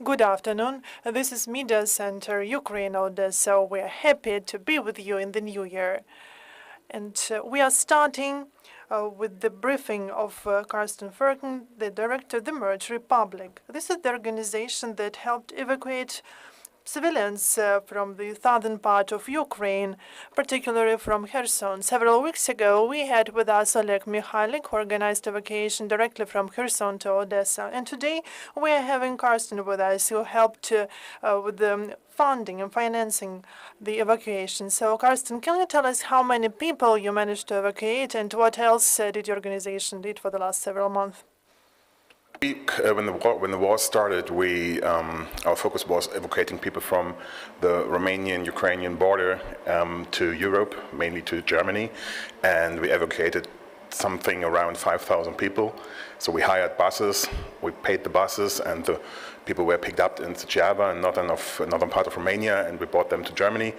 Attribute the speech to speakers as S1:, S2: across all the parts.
S1: Good afternoon. This is Media Center Ukraine, Odesa. We are happy to be with you in the new year. And we are starting with the briefing of Karsten Furhken, the director of the Merged Republic. This is the organization that helped evacuate civilians from the southern part of Ukraine, particularly from Kherson. Several weeks ago, we had with us Oleg Mikhailik, who organized evacuation directly from Kherson to Odesa. And today, we are having Karsten with us, who helped with the funding and financing the evacuation. So, Karsten, can you tell us how many people you managed to evacuate, and what else did your organization did for the last several months?
S2: When the war started, our focus was evacuating people from the Romanian-Ukrainian border to Europe, mainly to Germany, and we evacuated something around 5,000 people. So we hired buses, we paid the buses, and the people were picked up in Suceava, and northern part of Romania, and we brought them to Germany.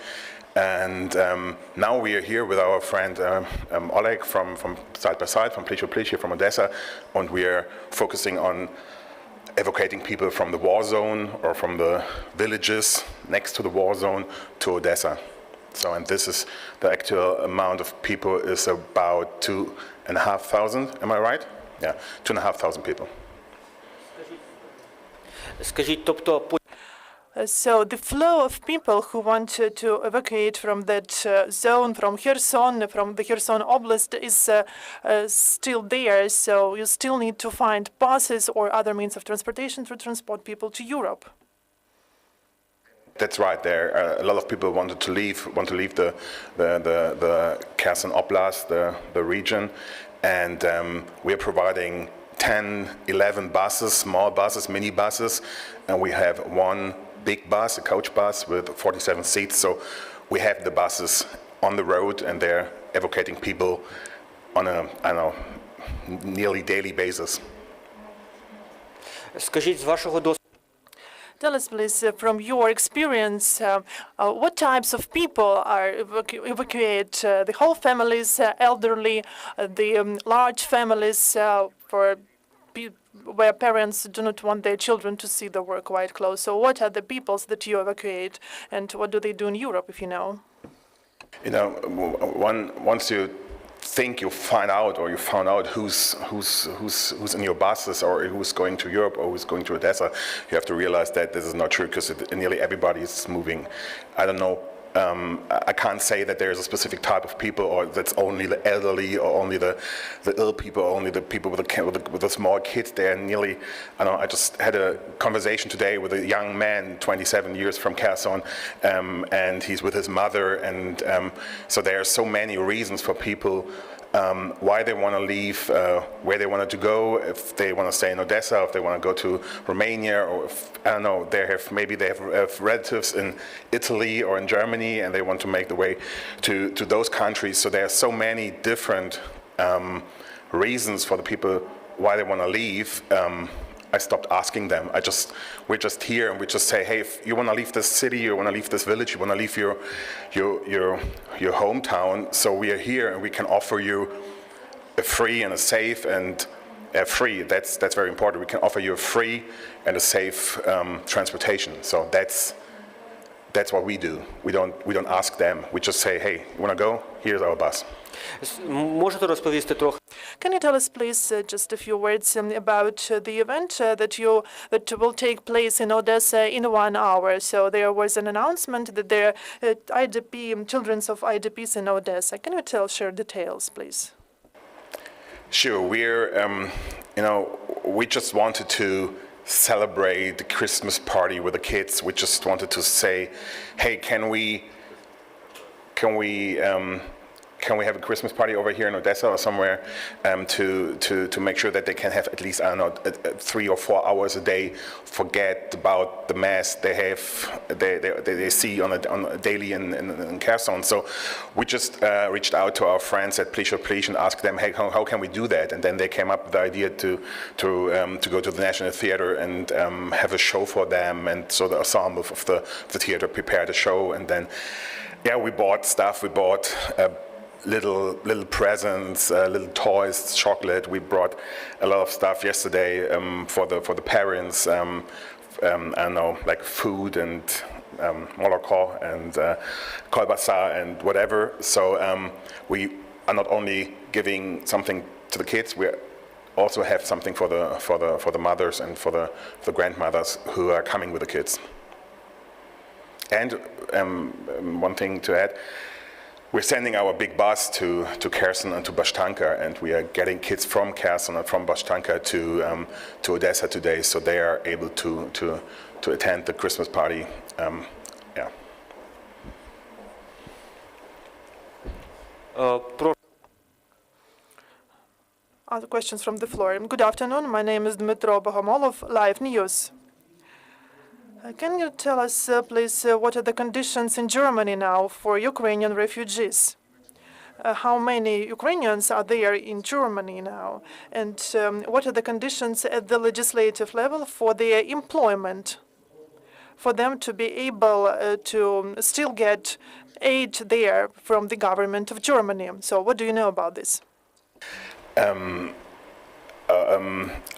S2: And now we are here with our friend Oleg from Side by Side, from Plesho from Odesa, and we are focusing on evacuating people from the war zone or from the villages next to the war zone to Odesa. So, and this is the actual amount of people is about 2,500. Am I right? Yeah, 2,500 people.
S1: So the flow of people who want to evacuate from that zone, from Kherson, from the Kherson Oblast, is still there. So you still need to find buses or other means of transportation to transport people to Europe.
S2: That's right. There a lot of people want to leave the Kherson Oblast, the region, and we are providing 10, 11 buses, small buses, mini buses, and we have one big bus, a coach bus with 47 seats. So we have the buses on the road, and they're evacuating people on a, nearly daily basis.
S1: Tell us, please, from your experience, what types of people are evacuate? The whole families, elderly, the large families where parents do not want their children to see the war quite close. So what are the peoples that you evacuate, and what do they do in Europe, if you know?
S2: You know, once you think you found out who's in your buses, or who's going to Europe, or who's going to Odessa, you have to realize that this is not true, because nearly everybody is moving. I don't know. I can't say that there's a specific type of people, or that's only the elderly, or only the ill people, or only the people with the small kids. They're nearly, I just had a conversation today with a young man, 27 years, from Kherson, and he's with his mother, and so there are so many reasons for people why they want to leave, where they wanted to go, if they want to stay in Odessa, if they want to go to Romania, or if, I don't know, maybe they have relatives in Italy or in Germany, and they want to make the way to those countries. So there are so many different reasons for the people why they want to leave. I stopped asking them. We're just here, and we just say, hey, if you want to leave this city, you want to leave this village, you want to leave your hometown, so we are here, and we can offer you a free and a safe and free. That's very important. We can offer you a free and a safe transportation. So that's what we do. We don't ask them. We just say, hey, you want to go? Here's our bus.
S1: Can you tell us, please, just a few words about the event that will take place in Odessa in 1 hour? So there was an announcement that there are children of IDPs in Odessa. Can you share details, please?
S2: Sure. We just wanted to celebrate the Christmas party with the kids. We just wanted to say, hey, can we have a Christmas party over here in Odessa or somewhere to make sure that they can have at least, 3 or 4 hours a day, forget about the mess they see on a daily in Kherson. So we just reached out to our friends at Plesho and asked them, hey, how can we do that? And then they came up with the idea to go to the National Theater and have a show for them. And so the ensemble of the theater prepared a show, and then we bought stuff. We bought little presents, little toys, chocolate. We brought a lot of stuff yesterday for the parents, I don't know, like food and moloko and kolbasa and whatever. So we are not only giving something to the kids, we also have something for the mothers and for the grandmothers who are coming with the kids. And one thing to add, we're sending our big bus to Kherson and to Bashtanka, and we are getting kids from Kherson and from Bashtanka to Odesa today, so they are able to attend the Christmas party. Yeah.
S1: Other questions from the floor. Good afternoon. My name is Dmitro Bogomolov, Live News. Can you tell us, please, what are the conditions in Germany now for Ukrainian refugees? How many Ukrainians are there in Germany now? And what are the conditions at the legislative level for their employment, for them to be able to still get aid there from the government of Germany? So what do you know about this?
S2: I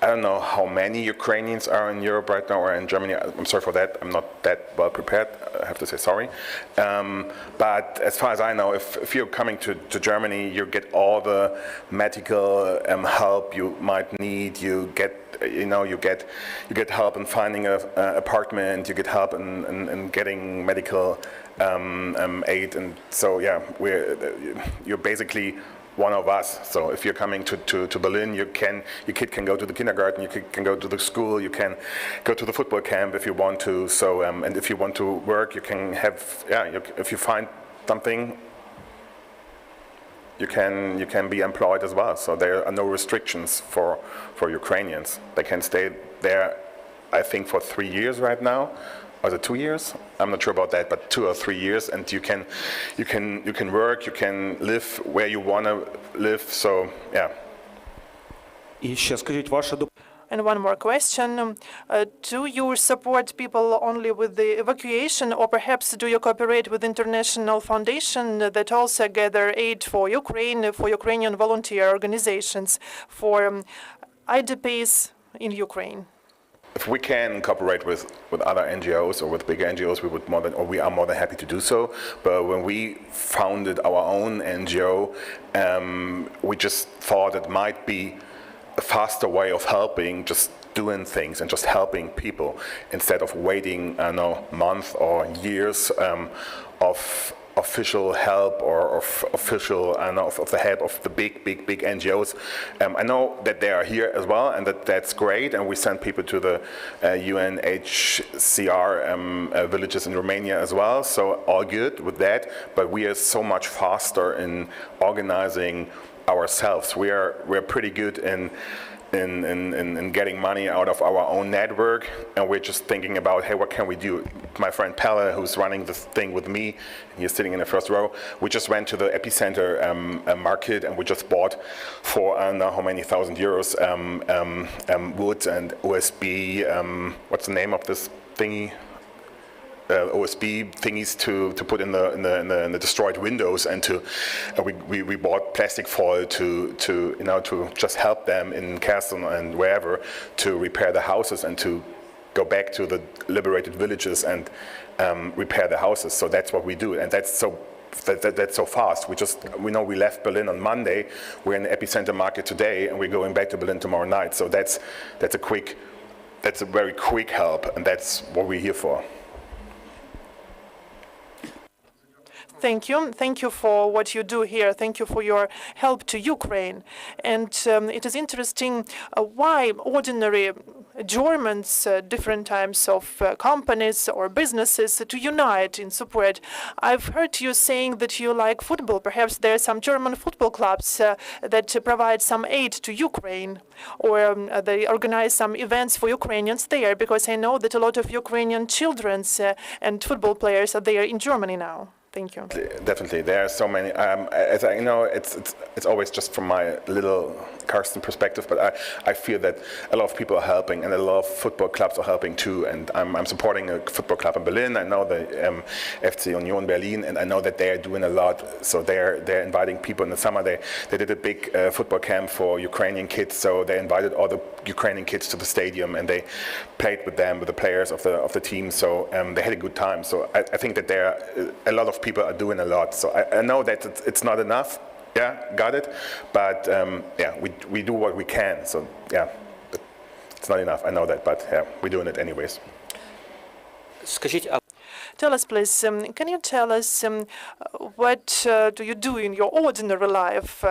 S2: don't know how many Ukrainians are in Europe right now or in Germany. I'm sorry for that. I'm not that well prepared. I have to say sorry. But as far as I know, if you're coming to Germany, you get all the medical help you might need. You get help in finding an apartment. You get help in getting medical aid. And so yeah, you're basically one of us. So if you're coming to Berlin, your kid can go to the kindergarten, your kid can go to the school, you can go to the football camp if you want to. So and if you want to work, you can have if you find something, you can be employed as well. So there are no restrictions for Ukrainians. They can stay there, I think, for 3 years right now. Or is it 2 years? I'm not sure about that, but 2 or 3 years, and you can work, you can live where you want to live. So yeah.
S1: And one more question. Do you support people only with the evacuation, or perhaps do you cooperate with international foundation that also gather aid for Ukraine, for Ukrainian volunteer organizations, for IDPs in Ukraine?
S2: If we can cooperate with other NGOs or with bigger NGOs, we are more than happy to do so. But when we founded our own NGO, we just thought it might be a faster way of helping, just doing things and just helping people instead of waiting, months or years of official help or of official of the help of the big NGOs. I know that they are here as well, and that's great. And we send people to the UNHCR villages in Romania as well. So all good with that. But we are so much faster in organizing ourselves. We're pretty good in getting money out of our own network, and we're just thinking about, hey, what can we do? My friend Pelle, who's running this thing with me, he's sitting in the first row, we just went to the epicenter market, and we just bought for I don't know how many thousand euros wood and OSB, what's the name of this thingy? OSB thingies to put in the destroyed windows, and we bought plastic foil to just help them in Kherson and wherever to repair the houses and to go back to the liberated villages and repair the houses. So that's what we do, and that's so fast. We left Berlin on Monday. We're in the epicenter market today, and we're going back to Berlin tomorrow night. So that's a very quick help, and that's what we're here for.
S1: Thank you. Thank you for what you do here. Thank you for your help to Ukraine. And it is interesting why ordinary Germans, different types of companies or businesses to unite in support. I've heard you saying that you like football. Perhaps there are some German football clubs that provide some aid to Ukraine, or they organize some events for Ukrainians there, because I know that a lot of Ukrainian children and football players are there in Germany now. Thank you.
S2: Definitely, there are so many. As I know, it's always just from my little Karsten perspective, but I feel that a lot of people are helping, and a lot of football clubs are helping too. And I'm supporting a football club in Berlin. I know the FC Union Berlin, and I know that they are doing a lot. So they're inviting people in the summer. They did a big football camp for Ukrainian kids. So they invited all the Ukrainian kids to the stadium, and they played with them, with the players of the team. So they had a good time. So I think that a lot of people are doing a lot. So I know that it's not enough. Yeah, got it. But yeah, we do what we can. So yeah, it's not enough. I know that, but yeah, we're doing it anyways.
S1: Tell us, please, can you tell us what do you do in your ordinary life,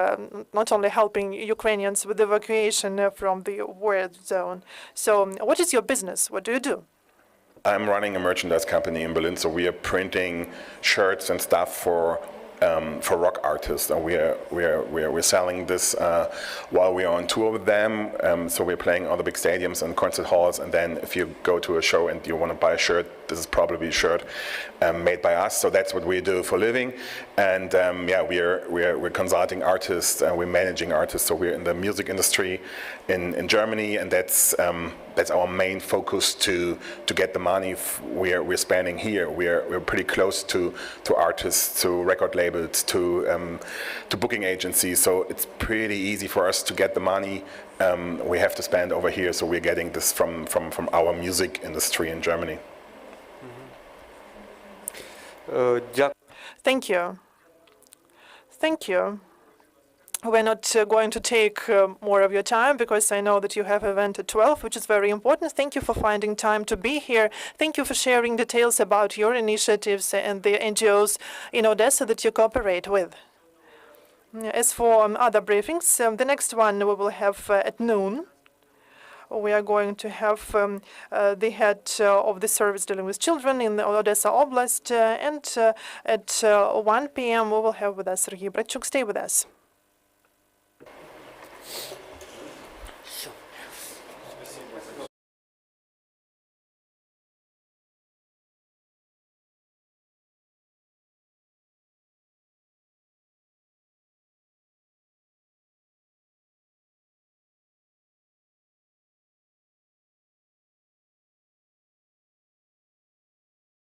S1: not only helping Ukrainians with evacuation from the war zone? So what is your business? What do you do?
S2: I'm running a merchandise company in Berlin, so we are printing shirts and stuff for rock artists, and we're selling this while we are on tour with them. So we're playing all the big stadiums and concert halls, and then if you go to a show and you want to buy a shirt, this is probably a shirt made by us. So that's what we do for a living. And yeah, we're consulting artists and we're managing artists. So we're in the music industry in Germany, and that's our main focus to get the money we're spending here. We're pretty close to artists, to record labels, to booking agencies. So it's pretty easy for us to get the money we have to spend over here. So we're getting this from our music industry in Germany.
S1: Thank you. Thank you. We're not going to take more of your time because I know that you have an event at 12, which is very important. Thank you for finding time to be here. Thank you for sharing details about your initiatives and the NGOs in Odesa that you cooperate with. As for other briefings, the next one we will have at noon. We are going to have the head of the service dealing with children in the Odesa Oblast, and at 1 p.m. we will have with us Sergei Bratchuk. Stay with us.